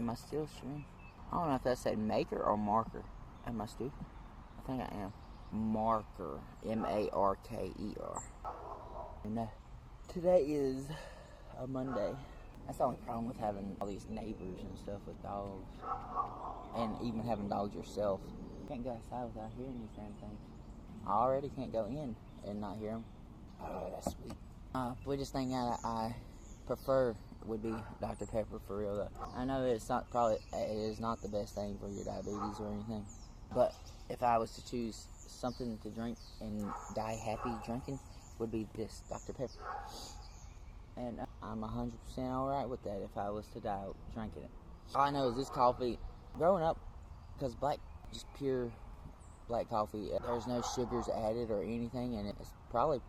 Am I still streaming? I don't know if that said maker or marker. Am I stupid? I think I am. Marker. M-A-R-K-E-R. And today is a Monday. That's the only problem with having all these neighbors and stuff with dogs. And even having dogs yourself. You can't go outside without hearing these damn things. I already can't go in and not hear them. Oh, that's sweet. Biggest thing that I prefer would be Dr. Pepper, for real though. I know it is not the best thing for your diabetes or anything, but if I was to choose something to drink and die happy drinking, would be this Dr. Pepper. And I'm 100% alright with that if I was to die drinking it. All I know is this coffee, growing up, because just pure black coffee, there's no sugars added or anything, and it's probably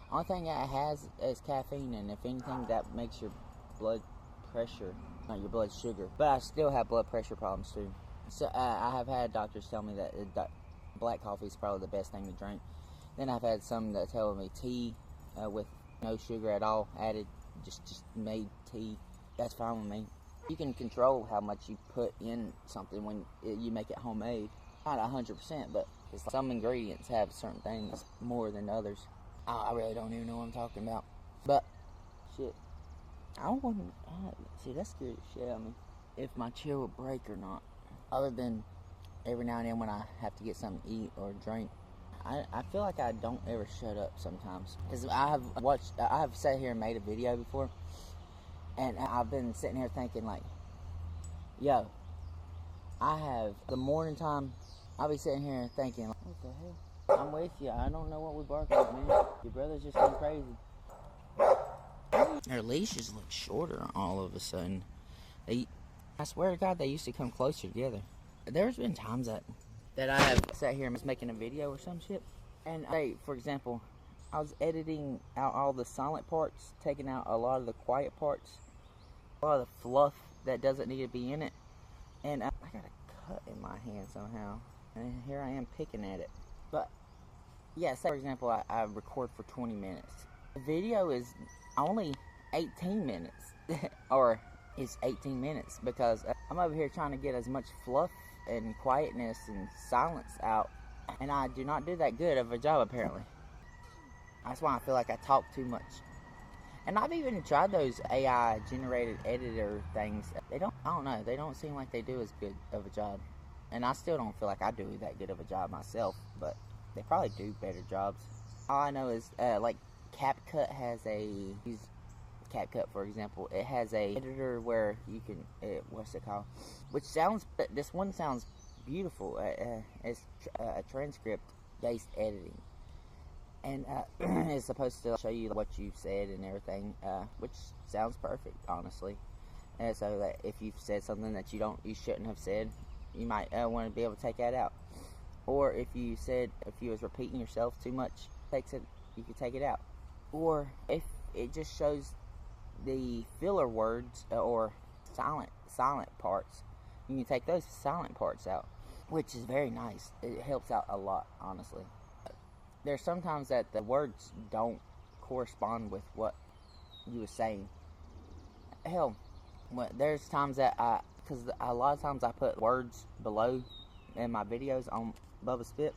only thing that it has is caffeine, and if anything, that makes your blood pressure, not your blood sugar. But I still have blood pressure problems too. So I have had doctors tell me that black coffee is probably the best thing to drink. Then I've had some that tell me tea with no sugar at all added, just made tea. That's fine with me. You can control how much you put in something when you make it homemade. Not 100%, but some ingredients have certain things more than others. I really don't even know what I'm talking about. But, shit. I don't want to... see, that scared the shit out of me. If my chair will break or not. Other than every now and then when I have to get something to eat or drink. I feel like I don't ever shut up sometimes. Because I have sat here and made a video before. And I've been sitting here thinking like, yo, the morning time, I'll be sitting here thinking, like, what the hell? I'm with you. I don't know what we bark at, man. Your brother's just going crazy. Their leashes look shorter all of a sudden. I swear to God, they used to come closer together. There's been times that I have sat here and was making a video or some shit. And for example, I was editing out all the silent parts, taking out a lot of the quiet parts, a lot of the fluff that doesn't need to be in it. And I got a cut in my hand somehow. And here I am picking at it. But, yeah, say for example, I record for 20 minutes. The video is only 18 minutes. Or it's 18 minutes because I'm over here trying to get as much fluff and quietness and silence out. And I do not do that good of a job, apparently. That's why I feel like I talk too much. And I've even tried those AI-generated editor things. I don't know, they don't seem like they do as good of a job. And I still don't feel like I do that good of a job myself, but they probably do better jobs. All I know is, like, CapCut has use CapCut for example, it has a editor where you can, what's it called? This one sounds beautiful. It's a transcript-based editing. And it's supposed to show you what you've said and everything, which sounds perfect, honestly. And so that if you've said something that you shouldn't have said, you might want to be able to take that out. Or if you was repeating yourself too much, you could take it out. Or if it just shows the filler words or silent parts, you can take those silent parts out, which is very nice. It helps out a lot, honestly. There's sometimes that the words don't correspond with what you were saying. Hell, there's times that because a lot of times I put words below in my videos on Bubba Spit,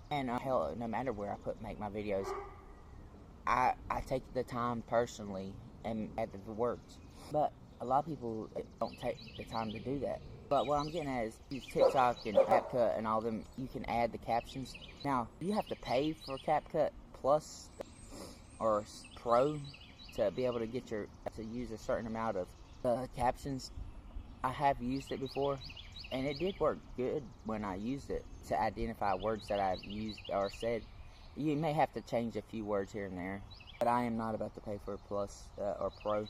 and hell, no matter where I make my videos, I take the time personally and add the words. But a lot of people don't take the time to do that. But what I'm getting at is, use TikTok and CapCut and all them, you can add the captions. Now, you have to pay for CapCut Plus or Pro to be able to to use a certain amount of captions. I have used it before, and it did work good when I used it to identify words that I've used or said. You may have to change a few words here and there, but I am not about to pay for Plus or Pro.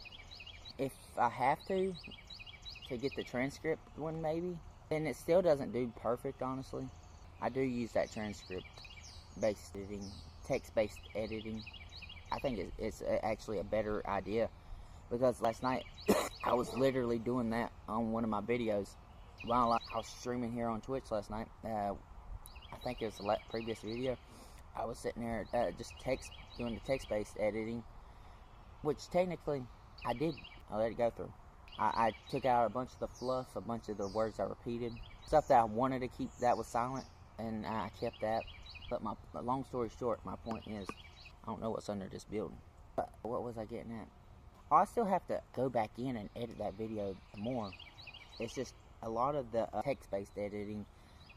If I have to get the transcript one maybe, then it still doesn't do perfect, honestly. I do use that transcript-based editing, text-based editing. I think it's actually a better idea, because last night I was literally doing that on one of my videos while I was streaming here on Twitch last night. I think it was the previous video. I was sitting there just doing the text-based editing, which technically I let it go through. I took out a bunch of the fluff, a bunch of the words I repeated, stuff that I wanted to keep that was silent, and I kept that. But my long story short, my point is, I don't know what's under this building. But what was I getting at? Oh, I still have to go back in and edit that video more. It's just a lot of the text-based editing,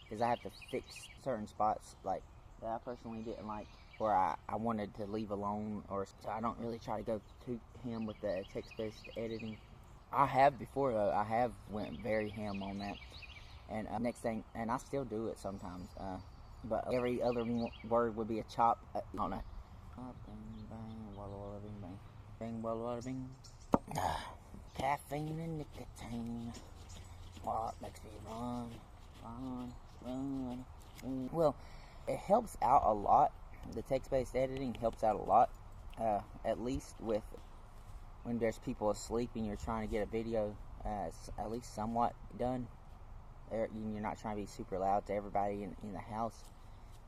because I have to fix certain spots like that I personally didn't like, or I wanted to leave alone, or so I don't really try to go to him with the text-based editing. I have before though. I have went very ham on that, and next thing, and I still do it sometimes. But every other word would be a chop on a bang bang walla walla bing bang bang walla walla bing. Caffeine and nicotine. What makes me run, run, run, run. Well, it helps out a lot. The text-based editing helps out a lot. At least with when there's people asleep and you're trying to get a video at least somewhat done. You're not trying to be super loud to everybody in the house.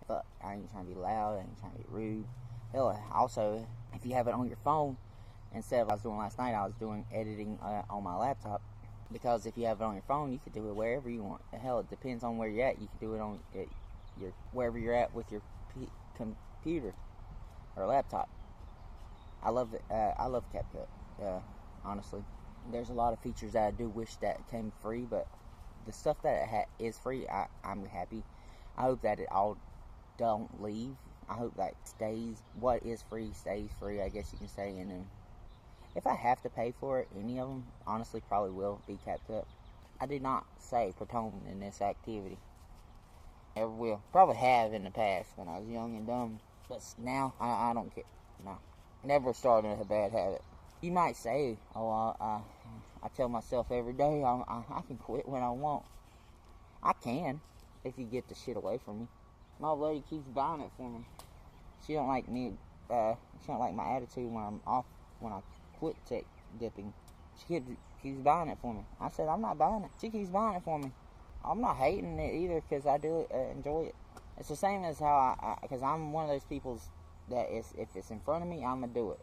But I ain't trying to be loud, I ain't trying to be rude. Hell, also, if you have it on your phone, instead of what I was doing last night, I was doing editing on my laptop. Because if you have it on your phone, you can do it wherever you want. Hell, it depends on where you're at. You can do it on your wherever you're at with your computer or laptop. I love it. I love CapCut. Honestly, there's a lot of features that I do wish that came free, but the stuff that is free, I'm happy. I hope that it all don't leave. I hope that stays. What is free stays free, I guess you can say. And then if I have to pay for it, any of them, honestly, probably will be CapCut. I did not say Protone in this activity. Ever will. Probably have in the past when I was young and dumb. But now, I don't care. No. Never started a bad habit. You might say, oh, I tell myself every day I can quit when I want. I can, if you get the shit away from me. My old lady keeps buying it for me. She don't like me, she don't like my attitude when I'm off, when I quit tech dipping. She keeps buying it for me. I said, I'm not buying it. She keeps buying it for me. I'm not hating it either, because I do enjoy it. It's the same as how because I'm one of those people that if it's in front of me, I'm going to do it.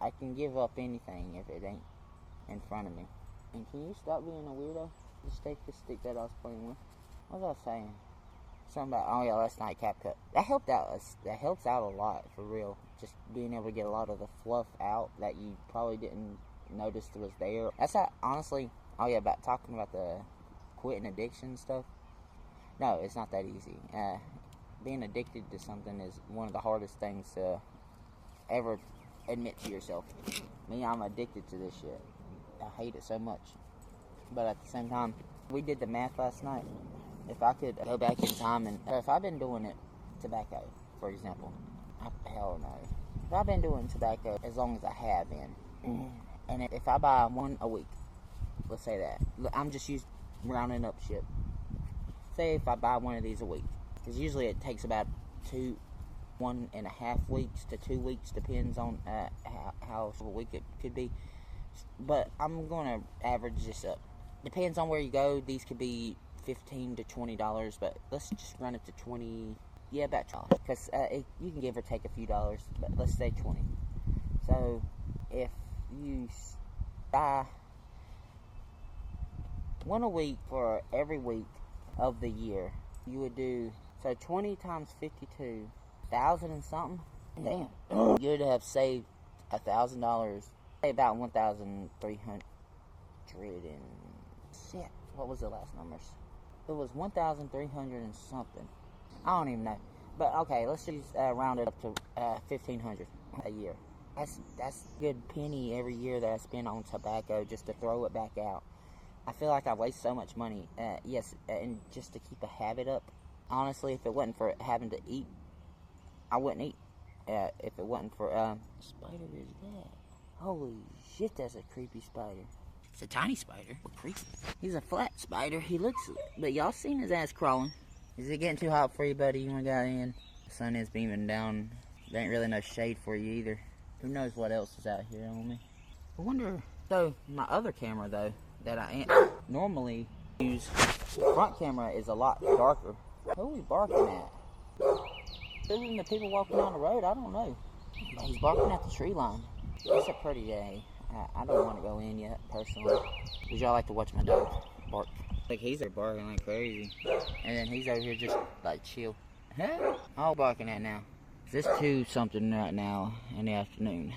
I can give up anything if it ain't in front of me. And can you stop being a weirdo? Just take the stick that I was playing with. What was I saying? Something about, oh yeah, last night CapCut. That helped out. That helps out a lot, for real. Just being able to get a lot of the fluff out that you probably didn't notice was there. That's how, honestly, oh yeah, about talking about the quitting addiction stuff. No, it's not that easy. Being addicted to something is one of the hardest things to ever admit to yourself. Me, I'm addicted to this shit. I hate it so much. But at the same time, we did the math last night. If I could go back in time and if I've been doing it, tobacco, for example, hell no. If I've been doing tobacco as long as I have been, and if I buy one a week, let's say that, I'm just rounding up shit. Say if I buy one of these a week, because usually it takes about 1.5 weeks to 2 weeks, depends on how a week it could be. But I'm gonna average this up. Depends on where you go. These could be $15 to $20, but let's just run it to 20. Yeah, about $20, because you can give or take a few dollars, but let's say 20. So if you buy one a week for every week of the year, you would do, so 20 times 52, 1,000 and something. Damn. You'd have saved $1,000. Say about 1,300 and shit. What was the last numbers? It was 1,300 and something. I don't even know. But okay, let's just round it up to 1,500 a year. That's a good penny every year that I spend on tobacco just to throw it back out. I feel like I waste so much money. Yes, and just to keep a habit up. Honestly, if it wasn't for having to eat, I wouldn't eat. If it wasn't for spider is that. Holy shit, that's a creepy spider. It's a tiny spider. Creepy. He's a flat spider. He looks, but y'all seen his ass crawling. Is it getting too hot for you, buddy? You want to go in? The sun is beaming down. There ain't really no shade for you either. Who knows what else is out here on me? I wonder. So my other camera though, that I normally use, the front camera is a lot darker. Who are we barking at? Isn't the people walking down the road? I don't know. But he's barking at the tree line. It's a pretty day. I don't want to go in yet, personally. Would y'all like to watch my dog bark? Like, he's there barking like crazy. And then he's over here just, like, chill. All barking at now. It's 2 something right now in the afternoon.